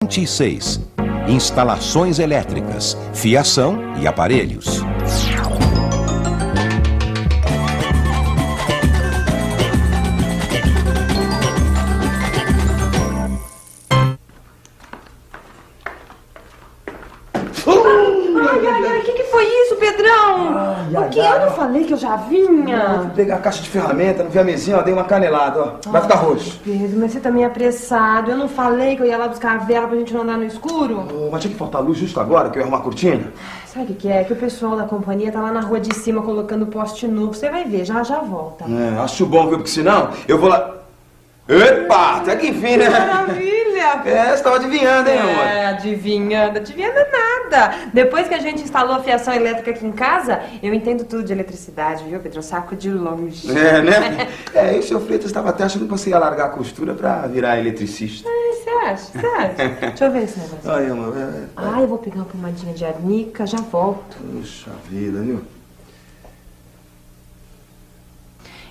26. Instalações elétricas, fiação e aparelhos. Ai, o que foi isso, Pedrão? O que? Eu não falei que eu já vinha? Não, fui pegar a caixa de ferramenta, não vi a mesinha, ó, dei uma canelada, ó. Vai ficar roxo. Pedro, mas você tá meio apressado. Eu não falei que eu ia lá buscar a vela pra gente não andar no escuro? Oh, mas tinha que faltar luz justo agora, que eu ia arrumar a cortina. Sabe o que é? Que o pessoal da companhia tá lá na rua de cima colocando poste novo. Você vai ver, já volta. Acho bom, viu? Porque senão eu vou lá... Epa, até que enfim, né? Maravilha! Você tava adivinhando, hein, amor? Adivinhando nada. Depois que a gente instalou a fiação elétrica aqui em casa, eu entendo tudo de eletricidade, viu, Pedro? Eu saco de longe. Né? E o seu Freitas estava até achando que você ia largar a costura pra virar eletricista. Você acha? Deixa eu ver esse negócio. Ai, amor. Eu vou pegar uma pomadinha de arnica, já volto. Puxa vida, viu?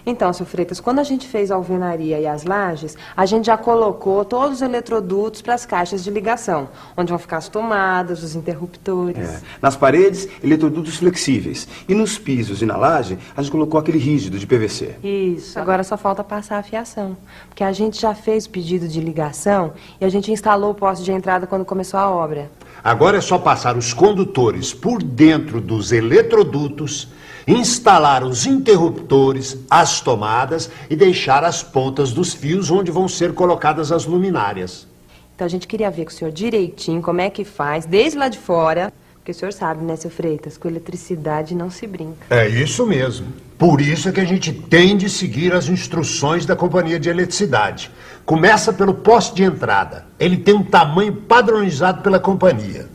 Então, seu Freitas, quando a gente fez a alvenaria e as lajes, a gente já colocou todos os eletrodutos para as caixas de ligação, onde vão ficar as tomadas, os interruptores. Nas paredes, eletrodutos flexíveis. E nos pisos e na laje, a gente colocou aquele rígido de PVC. Isso. Agora só falta passar a fiação. Porque a gente já fez o pedido de ligação e a gente instalou o poste de entrada quando começou a obra. Agora é só passar os condutores por dentro dos eletrodutos, instalar os interruptores, as tomadas e deixar as pontas dos fios onde vão ser colocadas as luminárias. Então a gente queria ver com o senhor direitinho como é que faz, desde lá de fora, porque o senhor sabe, né, seu Freitas, com eletricidade não se brinca. É isso mesmo. Por isso é que a gente tem de seguir as instruções da Companhia de Eletricidade. Começa pelo poste de entrada. Ele tem um tamanho padronizado pela companhia.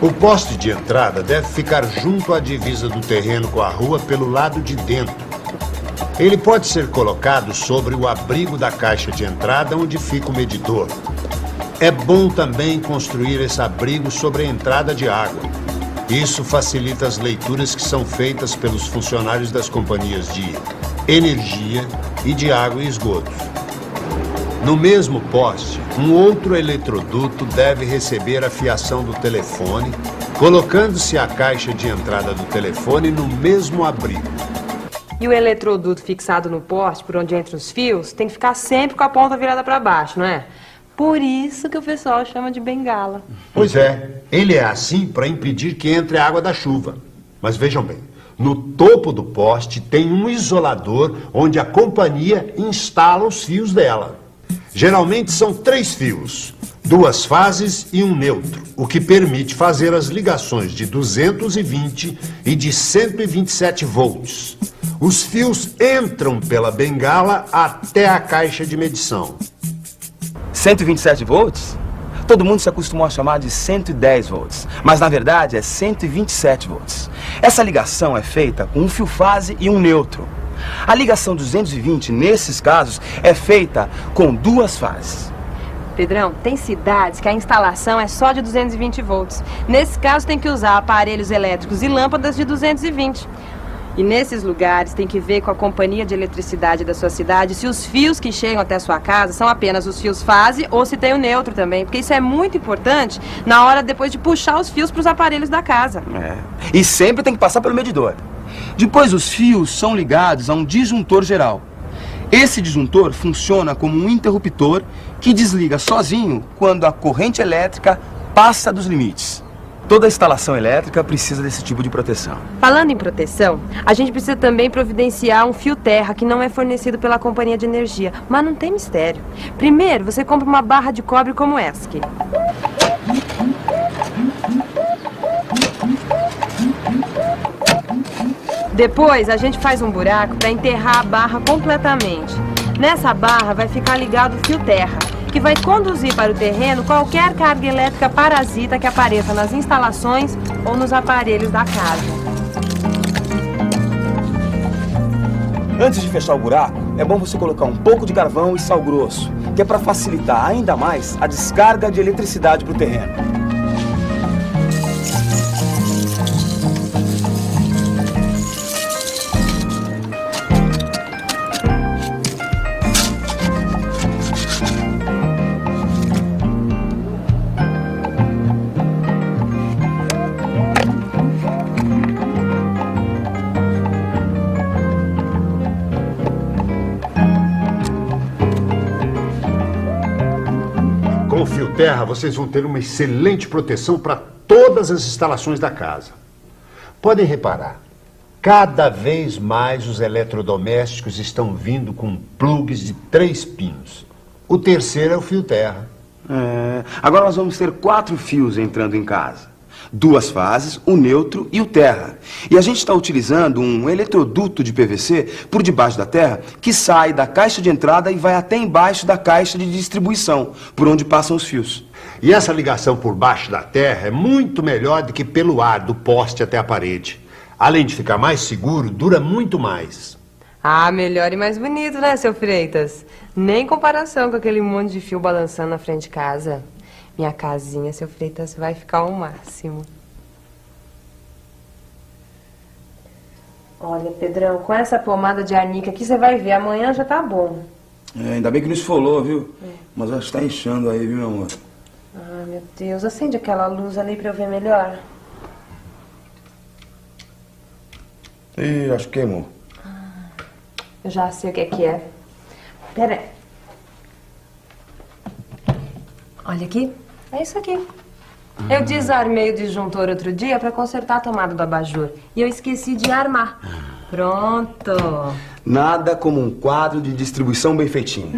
O poste de entrada deve ficar junto à divisa do terreno com a rua pelo lado de dentro. Ele pode ser colocado sobre o abrigo da caixa de entrada onde fica o medidor. É bom também construir esse abrigo sobre a entrada de água. Isso facilita as leituras que são feitas pelos funcionários das companhias de energia e de água e esgotos. No mesmo poste, um outro eletroduto deve receber a fiação do telefone, colocando-se a caixa de entrada do telefone no mesmo abrigo. E o eletroduto fixado no poste, por onde entram os fios, tem que ficar sempre com a ponta virada para baixo, não é? Por isso que o pessoal chama de bengala. Pois é, ele é assim para impedir que entre a água da chuva. Mas vejam bem, no topo do poste tem um isolador onde a companhia instala os fios dela. Geralmente são 3 fios, 2 fases e um neutro, o que permite fazer as ligações de 220 e de 127 volts. Os fios entram pela bengala até a caixa de medição. 127 volts? Todo mundo se acostumou a chamar de 110 volts, mas na verdade é 127 volts. Essa ligação é feita com um fio fase e um neutro. A ligação 220, nesses casos, é feita com 2 fases. Pedrão, tem cidades que a instalação é só de 220 volts. Nesse caso, tem que usar aparelhos elétricos e lâmpadas de 220. E nesses lugares, tem que ver com a companhia de eletricidade da sua cidade se os fios que chegam até a sua casa são apenas os fios fase ou se tem o neutro também. Porque isso é muito importante na hora depois de puxar os fios para os aparelhos da casa. E sempre tem que passar pelo medidor. Depois, os fios são ligados a um disjuntor geral. Esse disjuntor funciona como um interruptor que desliga sozinho quando a corrente elétrica passa dos limites. Toda instalação elétrica precisa desse tipo de proteção. Falando em proteção, a gente precisa também providenciar um fio terra que não é fornecido pela companhia de energia. Mas não tem mistério. Primeiro, você compra uma barra de cobre como essa aqui. Depois, a gente faz um buraco para enterrar a barra completamente. Nessa barra vai ficar ligado o fio terra, que vai conduzir para o terreno qualquer carga elétrica parasita que apareça nas instalações ou nos aparelhos da casa. Antes de fechar o buraco, é bom você colocar um pouco de carvão e sal grosso, que é para facilitar ainda mais a descarga de eletricidade para o terreno. terra, vocês vão ter uma excelente proteção para todas as instalações da casa. Podem reparar, cada vez mais os eletrodomésticos estão vindo com plugs de 3 pinos. O terceiro é o fio terra. Agora nós vamos ter 4 fios entrando em casa. 2 fases, o neutro e o terra. E a gente está utilizando um eletroduto de PVC por debaixo da terra que sai da caixa de entrada e vai até embaixo da caixa de distribuição, por onde passam os fios. E essa ligação por baixo da terra é muito melhor do que pelo ar do poste até a parede. Além de ficar mais seguro, dura muito mais. Ah, melhor e mais bonito, né, seu Freitas? Nem comparação com aquele monte de fio balançando na frente de casa. Minha casinha, seu Freitas, vai ficar o máximo. Olha, Pedrão, com essa pomada de arnica aqui, você vai ver, amanhã já tá bom. Ainda bem que não esfolou, viu? Mas acho que tá inchando aí, viu, meu amor? Ai, meu Deus, acende aquela luz ali pra eu ver melhor. Ih, acho que queimou. Eu já sei o que é. Pera aí. Olha aqui. É isso aqui. Eu desarmei o disjuntor outro dia para consertar a tomada do abajur. E eu esqueci de armar. Pronto. Nada como um quadro de distribuição bem feitinho.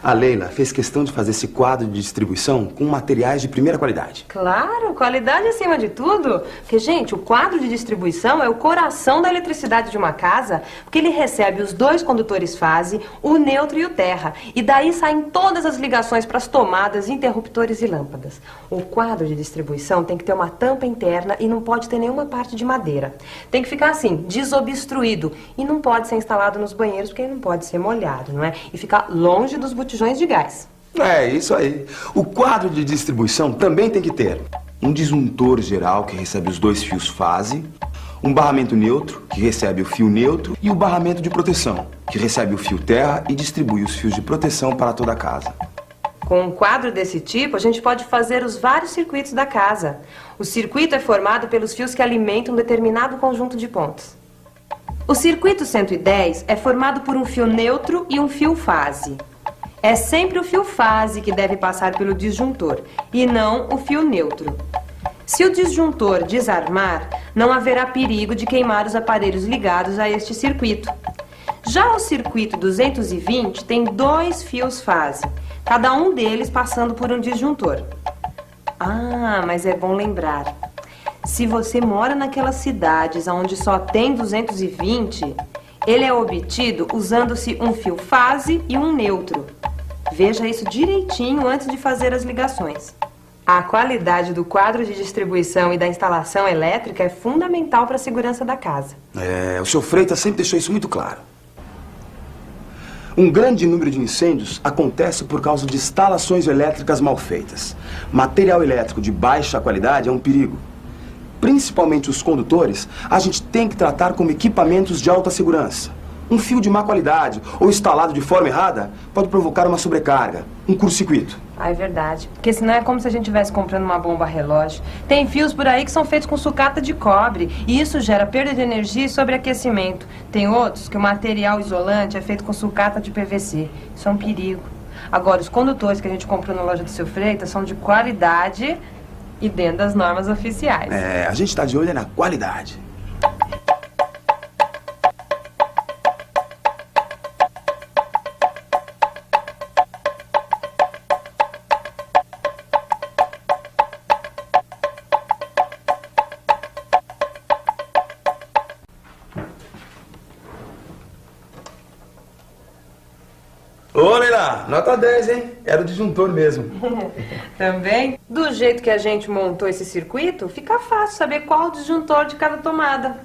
A Leila fez questão de fazer esse quadro de distribuição com materiais de primeira qualidade. Claro, qualidade acima de tudo. Porque, gente, o quadro de distribuição é o coração da eletricidade de uma casa, porque ele recebe os 2 condutores fase, o neutro e o terra. E daí saem todas as ligações para as tomadas, interruptores e lâmpadas. O quadro de distribuição tem que ter uma tampa interna e não pode ter nenhuma parte de madeira. Tem que ficar assim, desobstruído. E não pode ser instalado nos banheiros, porque ele não pode ser molhado, não é? E ficar longe dos botijões de gás. É, isso aí. O quadro de distribuição também tem que ter um disjuntor geral, que recebe os 2 fios fase, um barramento neutro, que recebe o fio neutro, e o barramento de proteção, que recebe o fio terra e distribui os fios de proteção para toda a casa. Com um quadro desse tipo, a gente pode fazer os vários circuitos da casa. O circuito é formado pelos fios que alimentam um determinado conjunto de pontos. O circuito 110 é formado por um fio neutro e um fio fase. É sempre o fio fase que deve passar pelo disjuntor, e não o fio neutro. Se o disjuntor desarmar, não haverá perigo de queimar os aparelhos ligados a este circuito. Já o circuito 220 tem 2 fios fase, cada um deles passando por um disjuntor. Ah, mas é bom lembrar. Se você mora naquelas cidades onde só tem 220, ele é obtido usando-se um fio fase e um neutro. Veja isso direitinho antes de fazer as ligações. A qualidade do quadro de distribuição e da instalação elétrica é fundamental para a segurança da casa. O seu Freitas sempre deixou isso muito claro. Um grande número de incêndios acontece por causa de instalações elétricas mal feitas. Material elétrico de baixa qualidade é um perigo. Principalmente os condutores, a gente tem que tratar como equipamentos de alta segurança. Um fio de má qualidade ou instalado de forma errada pode provocar uma sobrecarga, um curto-circuito. Ah, é verdade. Porque senão é como se a gente estivesse comprando uma bomba relógio. Tem fios por aí que são feitos com sucata de cobre e isso gera perda de energia e sobreaquecimento. Tem outros que o material isolante é feito com sucata de PVC. Isso é um perigo. Agora, os condutores que a gente comprou na loja do seu Freitas são de qualidade e dentro das normas oficiais. A gente está de olho na qualidade. Ô, Leila, nota 10, hein? Era o disjuntor mesmo. Também, do jeito que a gente montou esse circuito, fica fácil saber qual o disjuntor de cada tomada.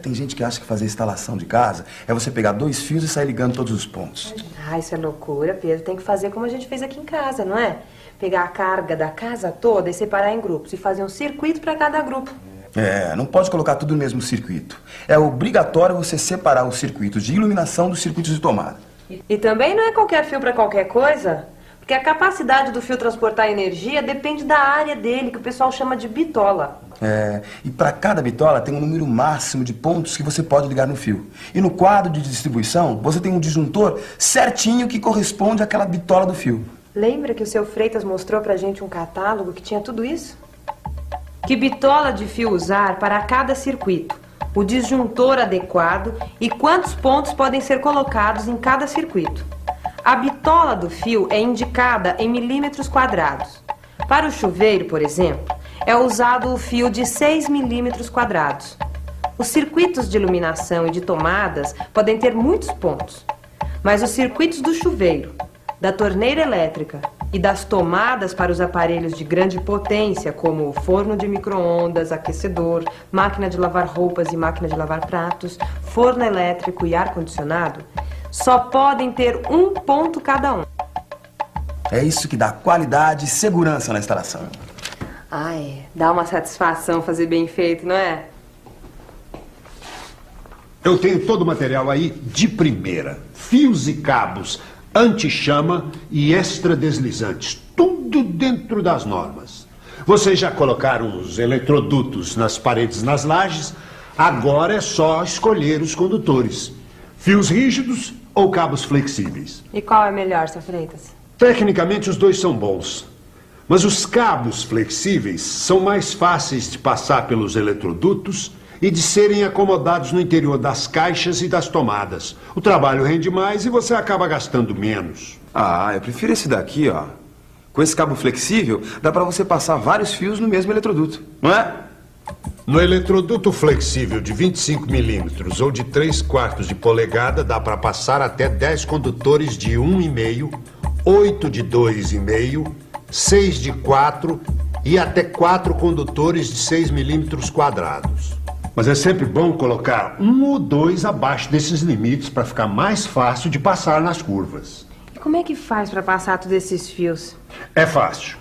Tem gente que acha que fazer instalação de casa é você pegar 2 fios e sair ligando todos os pontos. Ah, isso é loucura, Pedro. Tem que fazer como a gente fez aqui em casa, não é? Pegar a carga da casa toda e separar em grupos e fazer um circuito para cada grupo. Não pode colocar tudo no mesmo circuito. É obrigatório você separar os circuitos de iluminação dos circuitos de tomada. E também não é qualquer fio para qualquer coisa, porque a capacidade do fio transportar energia depende da área dele, que o pessoal chama de bitola. E para cada bitola tem um número máximo de pontos que você pode ligar no fio. E no quadro de distribuição, você tem um disjuntor certinho que corresponde àquela bitola do fio. Lembra que o seu Freitas mostrou pra gente um catálogo que tinha tudo isso? Que bitola de fio usar para cada circuito, o disjuntor adequado e quantos pontos podem ser colocados em cada circuito. A bitola do fio é indicada em milímetros quadrados. Para o chuveiro, por exemplo, é usado o fio de 6 milímetros quadrados. Os circuitos de iluminação e de tomadas podem ter muitos pontos, mas os circuitos do chuveiro, da torneira elétrica e das tomadas para os aparelhos de grande potência, como forno de micro-ondas, aquecedor, máquina de lavar roupas e máquina de lavar pratos, forno elétrico e ar-condicionado, só podem ter um ponto cada um. É isso que dá qualidade e segurança na instalação. Ai, dá uma satisfação fazer bem feito, não é? Eu tenho todo o material aí de primeira. Fios e cabos, anti-chama e extra-deslizantes. Tudo dentro das normas. Vocês já colocaram os eletrodutos nas paredes, nas lajes. Agora é só escolher os condutores. Fios rígidos ou cabos flexíveis. E qual é melhor, seu Freitas? Tecnicamente os dois são bons. Mas os cabos flexíveis são mais fáceis de passar pelos eletrodutos e de serem acomodados no interior das caixas e das tomadas. O trabalho rende mais e você acaba gastando menos. Ah, eu prefiro esse daqui, ó. Com esse cabo flexível, dá pra você passar vários fios no mesmo eletroduto, não é? No eletroduto flexível de 25 milímetros ou de 3/4 de polegada, dá para passar até 10 condutores de 1,5, 8 de 2,5, 6 de 4 e até 4 condutores de 6 milímetros quadrados. Mas é sempre bom colocar 1 ou 2 abaixo desses limites para ficar mais fácil de passar nas curvas. E como é que faz para passar todos esses fios? É fácil.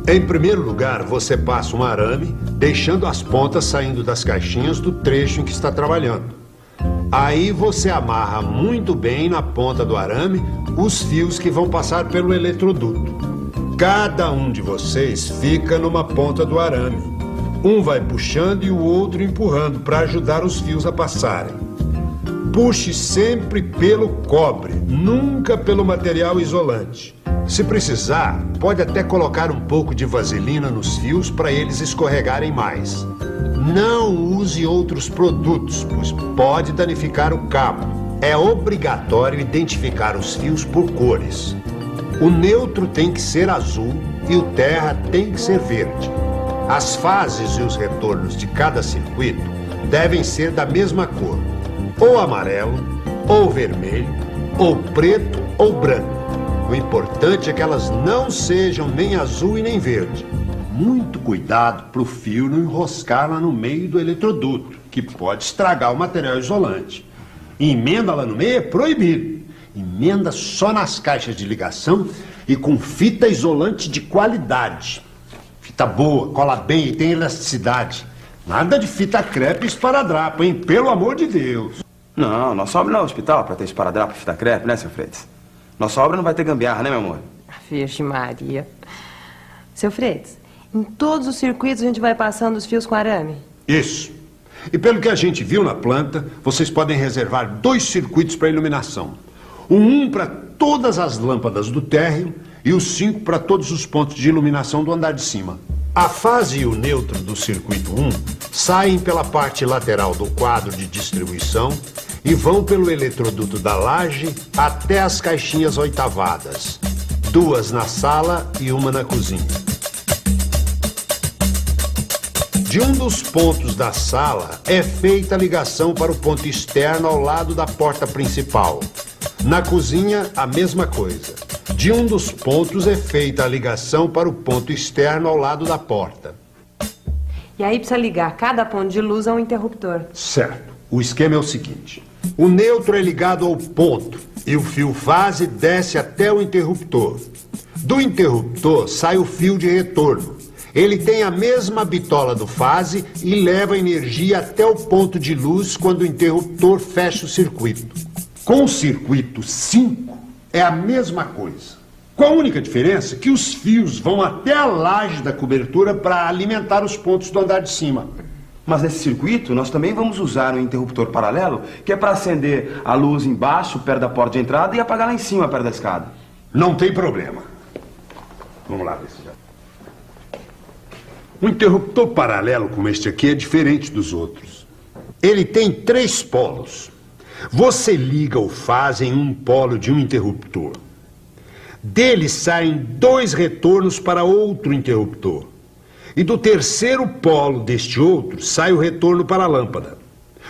Em primeiro lugar, você passa um arame, deixando as pontas saindo das caixinhas do trecho em que está trabalhando. Aí você amarra muito bem na ponta do arame os fios que vão passar pelo eletroduto. Cada um de vocês fica numa ponta do arame. Um vai puxando e o outro empurrando para ajudar os fios a passarem. Puxe sempre pelo cobre, nunca pelo material isolante. Se precisar, pode até colocar um pouco de vaselina nos fios para eles escorregarem mais. Não use outros produtos, pois pode danificar o cabo. É obrigatório identificar os fios por cores. O neutro tem que ser azul e o terra tem que ser verde. As fases e os retornos de cada circuito devem ser da mesma cor, ou amarelo, ou vermelho, ou preto, ou branco. O importante é que elas não sejam nem azul e nem verde. Muito cuidado para o fio não enroscar lá no meio do eletroduto, que pode estragar o material isolante. E emenda lá no meio é proibido. Emenda só nas caixas de ligação e com fita isolante de qualidade. Fita boa, cola bem e tem elasticidade. Nada de fita crepe e esparadrapo, hein? Pelo amor de Deus. Não, nossa obra não é hospital pra ter esparadrapo e fita crepe, né, seu Freitas? Nossa obra não vai ter gambiarra, né, meu amor? Virgem Maria. Seu Freitas, em todos os circuitos a gente vai passando os fios com arame? Isso. E pelo que a gente viu na planta, vocês podem reservar 2 circuitos para iluminação. Um para todas as lâmpadas do térreo e os 5 para todos os pontos de iluminação do andar de cima. A fase e o neutro do circuito 1 saem pela parte lateral do quadro de distribuição e vão pelo eletroduto da laje até as caixinhas oitavadas. 2 na sala e 1 na cozinha. De um dos pontos da sala é feita a ligação para o ponto externo ao lado da porta principal. Na cozinha, a mesma coisa. De um dos pontos é feita a ligação para o ponto externo ao lado da porta. E aí precisa ligar cada ponto de luz a um interruptor. Certo. O esquema é o seguinte. O neutro é ligado ao ponto e o fio fase desce até o interruptor. Do interruptor sai o fio de retorno. Ele tem a mesma bitola do fase e leva energia até o ponto de luz quando o interruptor fecha o circuito. Com o circuito 5 é a mesma coisa. Com a única diferença que os fios vão até a laje da cobertura para alimentar os pontos do andar de cima. Mas nesse circuito, nós também vamos usar um interruptor paralelo, que é para acender a luz embaixo, perto da porta de entrada, e apagar lá em cima, perto da escada. Não tem problema. Vamos lá ver se já... Um interruptor paralelo como este aqui é diferente dos outros. Ele tem 3 polos. Você liga o fase em um polo de um interruptor. Dele saem 2 retornos para outro interruptor. E do terceiro polo deste outro sai o retorno para a lâmpada.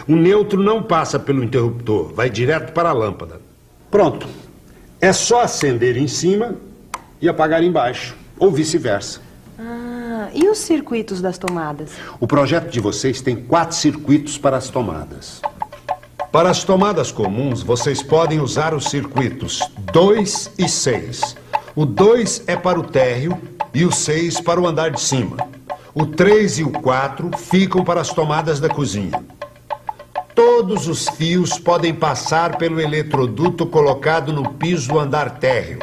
O neutro não passa pelo interruptor, vai direto para a lâmpada. Pronto. É só acender em cima e apagar embaixo, ou vice-versa. Ah, e os circuitos das tomadas? O projeto de vocês tem 4 circuitos para as tomadas. Para as tomadas comuns, vocês podem usar os circuitos 2 e 6. O 2 é para o térreo e o 6 para o andar de cima. O 3 e o 4 ficam para as tomadas da cozinha. Todos os fios podem passar pelo eletroduto colocado no piso do andar térreo.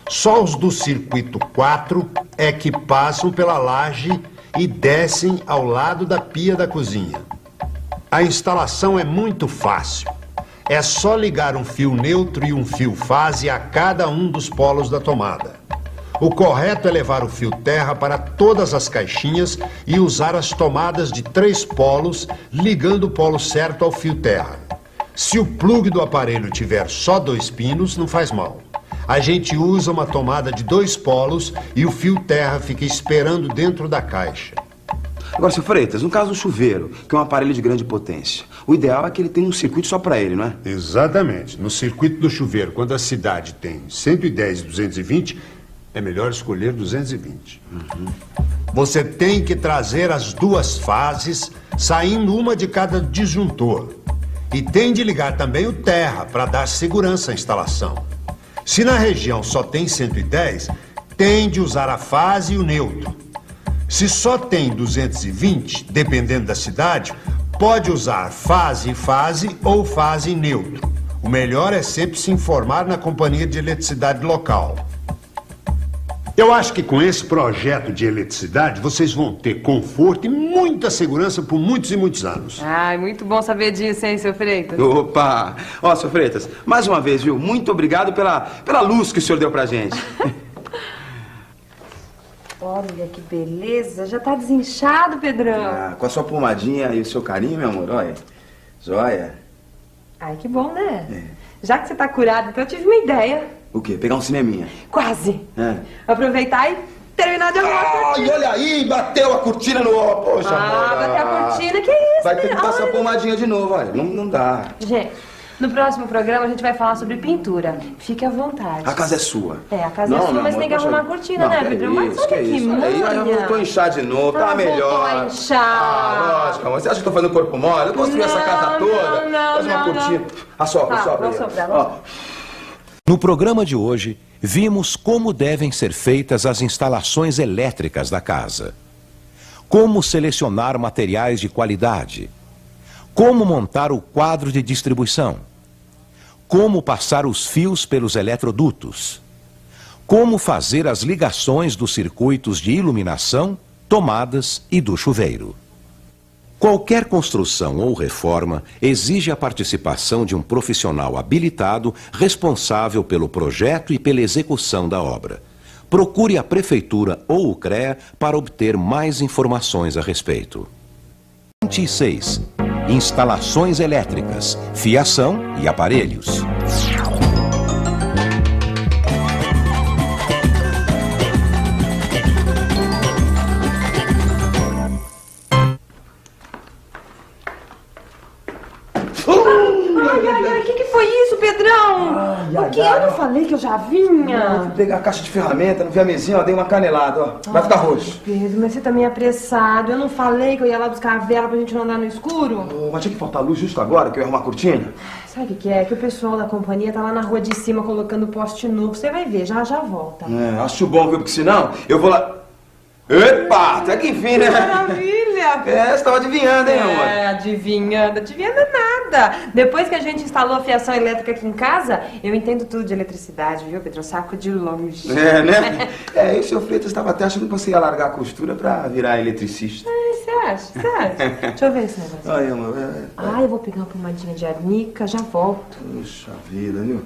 Só os do circuito 4 é que passam pela laje e descem ao lado da pia da cozinha. A instalação é muito fácil. É só ligar um fio neutro e um fio fase a cada um dos polos da tomada. O correto é levar o fio terra para todas as caixinhas e usar as tomadas de 3 polos, ligando o polo certo ao fio terra. Se o plugue do aparelho tiver só 2 pinos, não faz mal. A gente usa uma tomada de 2 polos e o fio terra fica esperando dentro da caixa. Agora, seu Freitas, no caso do chuveiro, que é um aparelho de grande potência, o ideal é que ele tenha um circuito só para ele, não é? Exatamente. No circuito do chuveiro, quando a cidade tem 110 e 220, é melhor escolher 220. Você tem que trazer as 2 fases, saindo uma de cada disjuntor. E tem de ligar também o terra, para dar segurança à instalação. Se na região só tem 110, tem de usar a fase e o neutro. Se só tem 220, dependendo da cidade, pode usar fase e fase ou fase e neutro. O melhor é sempre se informar na companhia de eletricidade local. Eu acho que com esse projeto de eletricidade, vocês vão ter conforto e muita segurança por muitos e muitos anos. Ai, muito bom saber disso, hein, seu Freitas? Opa! Ó, seu Freitas, mais uma vez, viu? Muito obrigado pela luz que o senhor deu pra gente. Olha que beleza, já tá desinchado, Pedrão. Ah, com a sua pomadinha e o seu carinho, meu amor, olha. Joia. Ai, que bom, né? É. Já que você tá curado, então eu tive uma ideia. O quê? Pegar um cineminha? Quase. É. Aproveitar e terminar de arrumar a cortina. Olha aí, bateu a cortina no... Poxa, amor. Bateu a cortina, que isso? Vai ter que passar a pomadinha de novo, olha. Não dá. Gente, no próximo programa a gente vai falar sobre pintura. Fique à vontade. A casa é sua. É, a casa é sua, mas tem que arrumar a cortina, né, Pedro? Mas olha que manha. Aí já voltou a inchar de novo, tá melhor. Voltou a inchar. Lógico, amor. Você acha que eu tô fazendo corpo mole? Eu construí essa casa toda. Faz uma cortina. Assopra. Vou soprar. No programa de hoje, vimos como devem ser feitas as instalações elétricas da casa. Como selecionar materiais de qualidade. Como montar o quadro de distribuição. Como passar os fios pelos eletrodutos. Como fazer as ligações dos circuitos de iluminação, tomadas e do chuveiro. Qualquer construção ou reforma exige a participação de um profissional habilitado responsável pelo projeto e pela execução da obra. Procure a Prefeitura ou o CREA para obter mais informações a respeito. 26. Instalações elétricas, fiação e aparelhos. Ai, o que foi isso, Pedrão? O que? Eu não falei que eu já vinha? Não, fui pegar a caixa de ferramenta, não vi a mesinha, ó, dei uma canelada, ó. Vai ficar roxo. Pedro, mas você tá meio apressado. Eu não falei que eu ia lá buscar a vela pra gente não andar no escuro? Mas tinha que faltar luz justo agora, que eu ia arrumar a cortina. Sabe o que é? Que o pessoal da companhia tá lá na rua de cima colocando poste novo. Você vai ver, já volta. Acho bom, viu? Porque senão eu vou lá... Epa, até que enfim, né? Maravilha! Você tava adivinhando, hein, amor? Adivinhando nada. Depois que a gente instalou a fiação elétrica aqui em casa, eu entendo tudo de eletricidade, viu, Pedro? Saco de longe. Né? E o seu Freitas estava até achando que você ia largar a costura pra virar eletricista. Você acha? Deixa eu ver esse negócio. Ai, amor. Eu vou pegar uma pomadinha de arnica, já volto. Puxa vida, viu?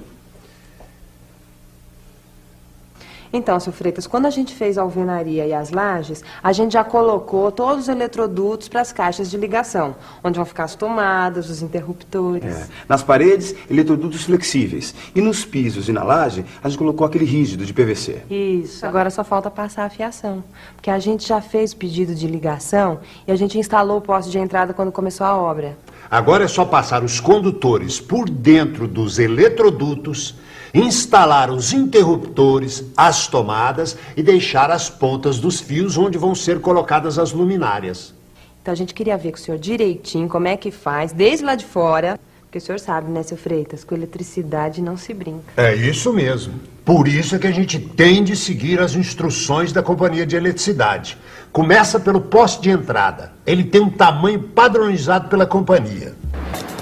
Então, seu Freitas, quando a gente fez a alvenaria e as lajes, a gente já colocou todos os eletrodutos para as caixas de ligação, onde vão ficar as tomadas, os interruptores. Nas paredes, eletrodutos flexíveis. E nos pisos e na laje, a gente colocou aquele rígido de PVC. Isso. Agora só falta passar a fiação, porque a gente já fez o pedido de ligação e a gente instalou o poste de entrada quando começou a obra. Agora é só passar os condutores por dentro dos eletrodutos, instalar os interruptores, as tomadas e deixar as pontas dos fios onde vão ser colocadas as luminárias. Então a gente queria ver com o senhor direitinho como é que faz, desde lá de fora, porque o senhor sabe, né, seu Freitas, com eletricidade não se brinca. É isso mesmo. Por isso é que a gente tem de seguir as instruções da Companhia de Eletricidade. Começa pelo poste de entrada. Ele tem um tamanho padronizado pela companhia.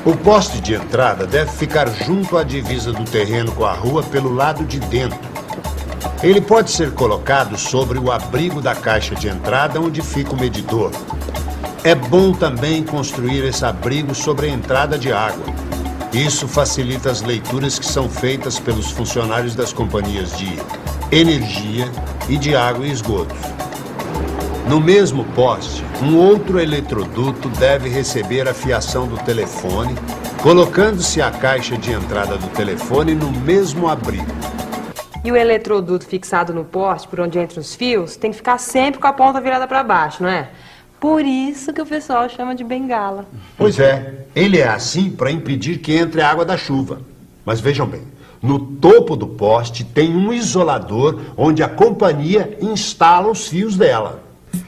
O poste de entrada deve ficar junto à divisa do terreno com a rua pelo lado de dentro. Ele pode ser colocado sobre o abrigo da caixa de entrada onde fica o medidor. É bom também construir esse abrigo sobre a entrada de água. Isso facilita as leituras que são feitas pelos funcionários das companhias de energia e de água e esgotos. No mesmo poste, um outro eletroduto deve receber a fiação do telefone, colocando-se a caixa de entrada do telefone no mesmo abrigo. E o eletroduto fixado no poste, por onde entram os fios, tem que ficar sempre com a ponta virada para baixo, não é? Por isso que o pessoal chama de bengala. Pois é, ele é assim para impedir que entre a água da chuva. Mas vejam bem, no topo do poste tem um isolador onde a companhia instala os fios dela.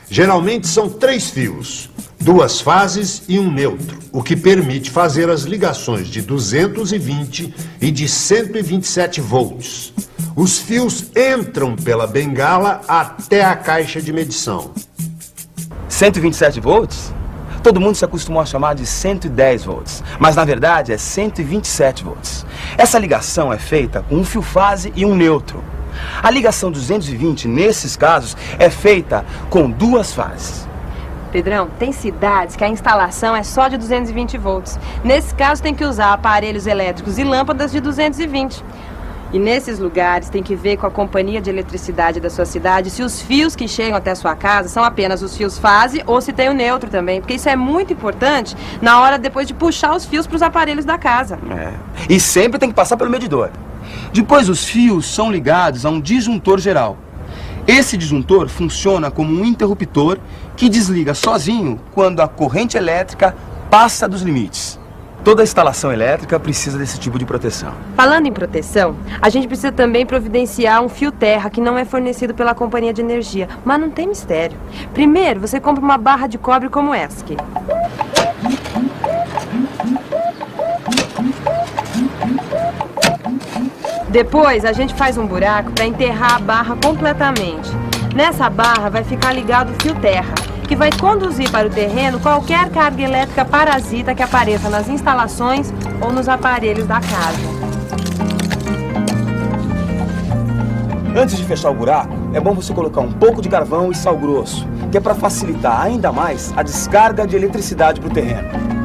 Geralmente são 3 fios, 2 fases e um neutro, o que permite fazer as ligações de 220 e de 127 volts. Os fios entram pela bengala até a caixa de medição. 127 volts? Todo mundo se acostumou a chamar de 110 volts, mas na verdade é 127 volts. Essa ligação é feita com um fio fase e um neutro. A ligação 220, nesses casos, é feita com 2 fases. Pedrão, tem cidades que a instalação é só de 220 volts. Nesse caso, tem que usar aparelhos elétricos e lâmpadas de 220. E nesses lugares, tem que ver com a companhia de eletricidade da sua cidade se os fios que chegam até a sua casa são apenas os fios fase ou se tem o neutro também. Porque isso é muito importante na hora depois de puxar os fios para os aparelhos da casa. E sempre tem que passar pelo medidor. Depois, os fios são ligados a um disjuntor geral. Esse disjuntor funciona como um interruptor que desliga sozinho quando a corrente elétrica passa dos limites. Toda instalação elétrica precisa desse tipo de proteção. Falando em proteção, a gente precisa também providenciar um fio terra que não é fornecido pela companhia de energia. Mas não tem mistério. Primeiro, você compra uma barra de cobre como essa aqui. Depois, a gente faz um buraco para enterrar a barra completamente. Nessa barra vai ficar ligado o fio terra, que vai conduzir para o terreno qualquer carga elétrica parasita que apareça nas instalações ou nos aparelhos da casa. Antes de fechar o buraco, é bom você colocar um pouco de carvão e sal grosso, que é para facilitar ainda mais a descarga de eletricidade para o terreno.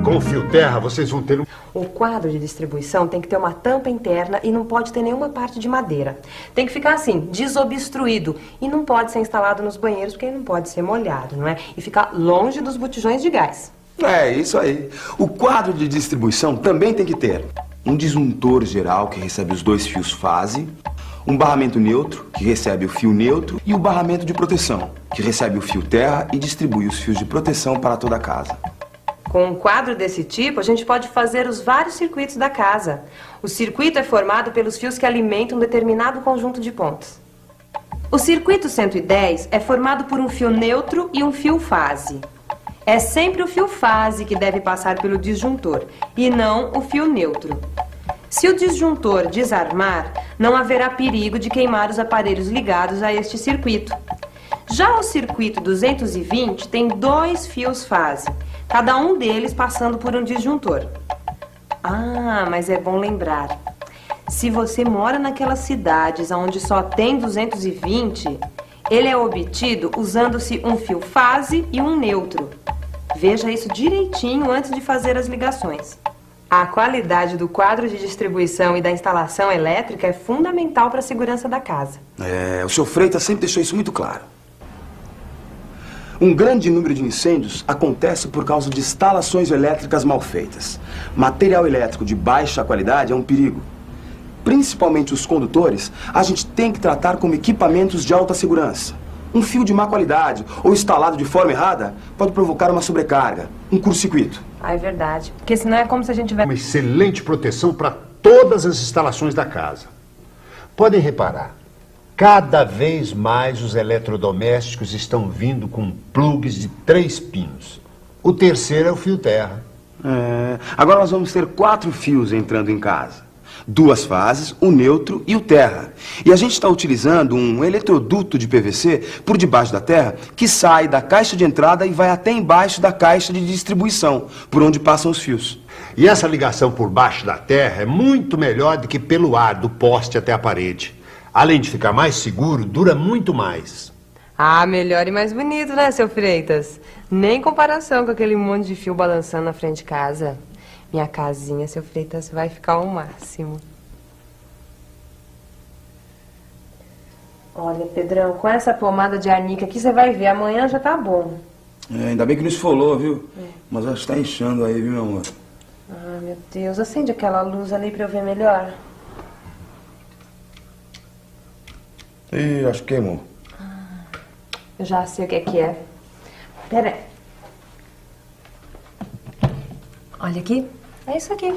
Com o fio terra, vocês vão ter um... O quadro de distribuição tem que ter uma tampa interna e não pode ter nenhuma parte de madeira. Tem que ficar assim, desobstruído. E não pode ser instalado nos banheiros porque ele não pode ser molhado, não é? E ficar longe dos botijões de gás. É, isso aí. O quadro de distribuição também tem que ter um disjuntor geral que recebe os 2 fios fase, um barramento neutro, que recebe o fio neutro, e o barramento de proteção, que recebe o fio terra e distribui os fios de proteção para toda a casa. Com um quadro desse tipo, a gente pode fazer os vários circuitos da casa. O circuito é formado pelos fios que alimentam um determinado conjunto de pontos. O circuito 110 é formado por um fio neutro e um fio fase. É sempre o fio fase que deve passar pelo disjuntor, e não o fio neutro. Se o disjuntor desarmar, não haverá perigo de queimar os aparelhos ligados a este circuito. Já o circuito 220 tem 2 fios fase, cada um deles passando por um disjuntor. Ah, mas é bom lembrar. Se você mora naquelas cidades onde só tem 220, ele é obtido usando-se um fio fase e um neutro. Veja isso direitinho antes de fazer as ligações. A qualidade do quadro de distribuição e da instalação elétrica é fundamental para a segurança da casa. O Sr. Freitas sempre deixou isso muito claro. Um grande número de incêndios acontece por causa de instalações elétricas mal feitas. Material elétrico de baixa qualidade é um perigo. Principalmente os condutores, a gente tem que tratar como equipamentos de alta segurança. Um fio de má qualidade ou instalado de forma errada pode provocar uma sobrecarga, um curto-circuito. Ah, é verdade. Porque senão é como se a gente tivesse... Uma excelente proteção para todas as instalações da casa. Podem reparar, cada vez mais os eletrodomésticos estão vindo com plugs de 3 pinos. O terceiro é o fio terra. Agora nós vamos ter 4 fios entrando em casa. 2 fases, o neutro e o terra. E a gente está utilizando um eletroduto de PVC por debaixo da terra que sai da caixa de entrada e vai até embaixo da caixa de distribuição, por onde passam os fios. E essa ligação por baixo da terra é muito melhor do que pelo ar do poste até a parede. Além de ficar mais seguro, dura muito mais. Ah, melhor e mais bonito, né, seu Freitas? Nem comparação com aquele monte de fio balançando na frente de casa. Minha casinha, seu Freitas, vai ficar ao máximo. Olha, Pedrão, com essa pomada de arnica aqui, você vai ver, amanhã já tá bom. Ainda bem que não esfolou, viu? Mas acho que tá inchando aí, viu, meu amor? Ah, meu Deus, acende aquela luz ali pra eu ver melhor. Ih, acho que queimou. Eu já sei o que é. Pera aí. Olha aqui. É isso aqui.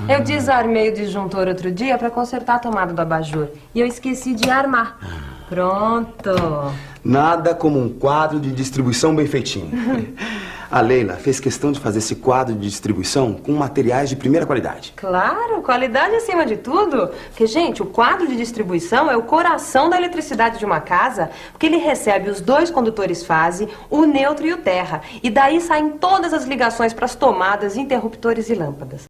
Eu desarmei o disjuntor outro dia para consertar a tomada do abajur. E eu esqueci de armar. Pronto. Nada como um quadro de distribuição bem feitinho. A Leila fez questão de fazer esse quadro de distribuição com materiais de primeira qualidade. Claro, qualidade acima de tudo. Porque, gente, o quadro de distribuição é o coração da eletricidade de uma casa, porque ele recebe os 2 condutores fase, o neutro e o terra. E daí saem todas as ligações para as tomadas, interruptores e lâmpadas.